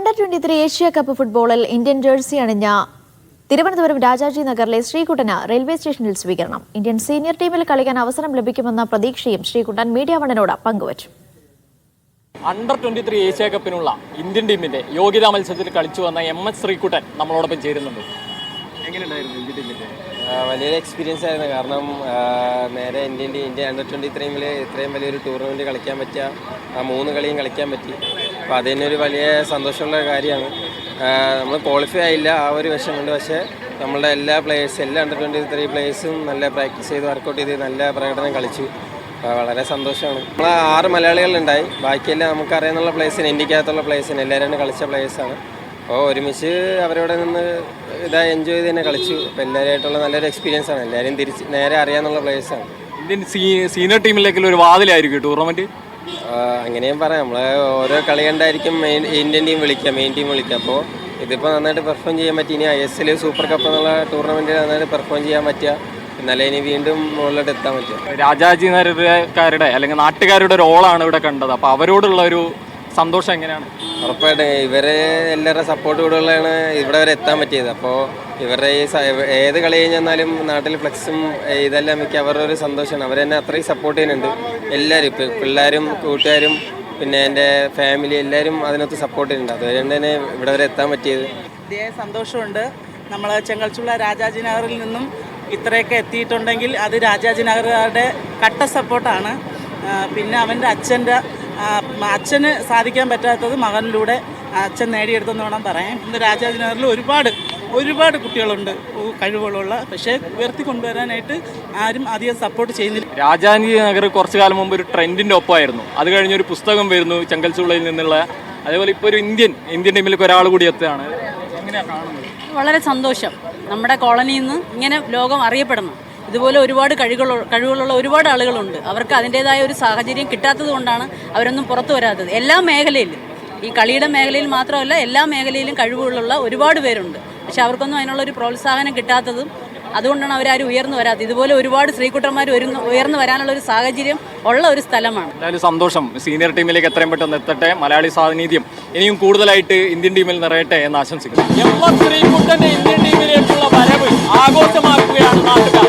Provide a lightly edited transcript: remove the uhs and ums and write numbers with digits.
അണ്ടർ-23 Asia cup ഫുട്ബോളിൽ Indian jersey അണിഞ്ഞ Thiruvananthapuram Rajaji നഗറിലെ ശ്രീകുട്ടന് railway സ്റ്റേഷനിൽ സ്വീകരണം. ഇന്ത്യൻ സീനിയർ ടീമിൽ കളിക്കാൻ അവസരം ലഭിക്കുമെന്ന പ്രതീക്ഷയും ശ്രീകുട്ടൻ മീഡിയ വണ്ണിനോട് പങ്കുവച്ചു. അണ്ടർ-23 ഏഷ്യ കപ്പിനുള്ള ഇന്ത്യൻ ടീമിന്റെ യോഗ്യതാ മത്സരത്തിൽ കളിച്ചു വന്ന MS ശ്രീകുട്ടൻ നമ്മളോടൊപ്പം ചേരുന്നുണ്ട്. എങ്ങനെയുണ്ടായിരുന്നു ഇന്ത്യൻ ടീമിന്റെ? വലിയൊരു എക്സ്പീരിയൻസ് ആയിരുന്നു. കാരണം നേരെ ഇന്ത്യ അണ്ടർ-23 ഇത്രയും വലിയൊരു ടൂർണമെൻറ്റ് കളിക്കാൻ പറ്റിയ 3 കളിയും കളിക്കാൻ പറ്റി. അപ്പോൾ അതിനൊരു വലിയ സന്തോഷമുള്ള കാര്യമാണ്. നമ്മൾ ക്വാളിഫൈ ആയില്ല, ആ ഒരു വിഷയമുണ്ട്. പക്ഷേ നമ്മളുടെ എല്ലാ അണ്ടർ-23 പ്ലേയേഴ്സും നല്ല പ്രാക്ടീസ് ചെയ്ത് വർക്കൗട്ട് ചെയ്ത് നല്ല പ്രകടനം കളിച്ചു. അപ്പോൾ വളരെ സന്തോഷമാണ്. നമ്മൾ 6 മലയാളികളുണ്ടായി, ബാക്കിയെല്ലാം നമുക്കറിയാവുന്ന പ്ലേയേഴ്സിന്, ഇന്ത്യക്കകത്തുള്ള പ്ലേയേഴ്സിന് എല്ലാവരും കളിച്ച പ്ലേയേഴ്സാണ്. അപ്പോൾ ഒരുമിച്ച് അവരോട് നിന്ന് എൻജോയ് ചെയ്ത് തന്നെ കളിച്ചു. അപ്പോൾ എല്ലാവരുമായിട്ടുള്ള നല്ലൊരു എക്സ്പീരിയൻസ് ആണ്. എല്ലാവരും നേരെ അറിയാവുന്ന പ്ലേയേഴ്സാണ്. ഇന്ത്യൻ സീനിയർ ടീമിലേക്കുള്ള ഒരു വാതിലായിരിക്കും ടൂർണമെൻറ്റ്. അങ്ങനെയും പറയാം. നമ്മൾ ഓരോ കളി കണ്ടായിരിക്കും ഇന്ത്യൻ ടീം വിളിക്കുക, മെയിൻ ടീം വിളിക്കുക. അപ്പോൾ ഇതിപ്പോൾ നന്നായിട്ട് പെർഫോം ചെയ്യാൻ പറ്റി. ഇനി ISL സൂപ്പർ കപ്പ് എന്നുള്ള ടൂർണമെൻറ്റിൽ നന്നായിട്ട് പെർഫോം ചെയ്യാൻ പറ്റുക, എന്നാലേ ഇനി വീണ്ടും മുകളിലോട്ട് എത്താൻ പറ്റുക. രാജാജി നഗരക്കാരുടെ അല്ലെങ്കിൽ നാട്ടുകാരുടെ റോളാണ് ഇവിടെ കണ്ടത്. അപ്പോൾ അവരോടുള്ള ഒരു സന്തോഷം എങ്ങനെയാണ്? ഉറപ്പായിട്ടും ഇവരെ എല്ലാവരുടെ സപ്പോർട്ട് കൂടെയുള്ളതാണ് ഇവിടെ വരെ എത്താൻ പറ്റിയത്. അപ്പോൾ ഇവരുടെ ഈ ഏത് കളി കഴിഞ്ഞാലും നാട്ടിൽ ഫ്ലെക്സും ഇതെല്ലാം മിക്ക അവരുടെ ഒരു സന്തോഷമാണ്. അവർ തന്നെ അത്രയും സപ്പോർട്ട് ചെയ്യുന്നുണ്ട്. എല്ലാവരും പിള്ളേരും കൂട്ടുകാരും പിന്നെ എൻ്റെ ഫാമിലി എല്ലാവരും അതിനകത്ത് സപ്പോർട്ട് ചെയ്യുന്നുണ്ട്. അതുകൊണ്ട് തന്നെ ഇവിടെ വരെ എത്താൻ പറ്റിയത് സന്തോഷമുണ്ട്. നമ്മൾ ചെങ്കൽച്ചുള്ള രാജാജി നഗറിൽ നിന്നും ഇത്രയൊക്കെ എത്തിയിട്ടുണ്ടെങ്കിൽ അത് രാജാജി നഗറുകാരുടെ കട്ട സപ്പോർട്ടാണ്. പിന്നെ അവൻ്റെ അച്ഛന് സാധിക്കാൻ പറ്റാത്തത് മകനിലൂടെ അച്ഛൻ നേടിയെടുത്തെന്ന് വേണം പറയാൻ. ഇന്ന് രാജാജി നഗറിൽ ഒരുപാട് കുട്ടികളുണ്ട് കഴിവുകളുള്ള, പക്ഷേ ഉയർത്തിക്കൊണ്ടുവരാനായിട്ട് ആരും അധികം സപ്പോർട്ട് ചെയ്യുന്നില്ല. രാജാജി നഗർ കുറച്ചു കാലം മുമ്പ് ഒരു ട്രെൻഡിൻ്റെ ഒപ്പമായിരുന്നു. അത് കഴിഞ്ഞൊരു പുസ്തകം വരുന്നു ചെങ്കൽച്ചുള്ളയിൽ നിന്നുള്ള. അതേപോലെ ഇപ്പോൾ ഒരു ഇന്ത്യൻ ടീമിലേക്ക് ഒരാൾ കൂടി എത്തുകയാണ്. എങ്ങനെയാണ് കാണുന്നത്? വളരെ സന്തോഷം. നമ്മുടെ കോളനിയിൽ നിന്ന് ഇങ്ങനെ ലോകം അറിയപ്പെടണം. ഇതുപോലെ ഒരുപാട് കഴിവുകളുള്ള ഒരുപാട് ആളുകളുണ്ട്. അവർക്ക് അതിൻ്റേതായ ഒരു സാഹചര്യം കിട്ടാത്തത് കൊണ്ടാണ് അവരൊന്നും പുറത്തു വരാത്തത്. എല്ലാ മേഖലയിലും, ഈ കളിയുടെ മേഖലയിൽ മാത്രമല്ല എല്ലാ മേഖലയിലും കഴിവുകളുള്ള ഒരുപാട് പേരുണ്ട്. പക്ഷെ അവർക്കൊന്നും അതിനുള്ളൊരു പ്രോത്സാഹനം കിട്ടാത്തതും അതുകൊണ്ടാണ് അവരാരും ഉയർന്നു വരാത്തത്. ഇതുപോലെ ഒരുപാട് സ്ത്രീകുട്ടന്മാർ ഉയർന്നു വരാനുള്ള ഒരു സാഹചര്യം ഉള്ള ഒരു സ്ഥലമാണ്. എന്തായാലും സന്തോഷം. സീനിയർ ടീമിലേക്ക് എത്രയും പെട്ടെന്ന് എത്തട്ടെ. മലയാളി സാന്നിധ്യം ഇനിയും കൂടുതലായിട്ട് ഇന്ത്യൻ ടീമിൽ നിറയട്ടെ എന്ന് ആശംസിക്കുന്നു. MS ശ്രീകുട്ടന്റെ ഇന്ത്യൻ ടീമിലേക്കുള്ള വരവ് ആഘോഷമാക്കുകയാണ് നാട്ടുകാർ.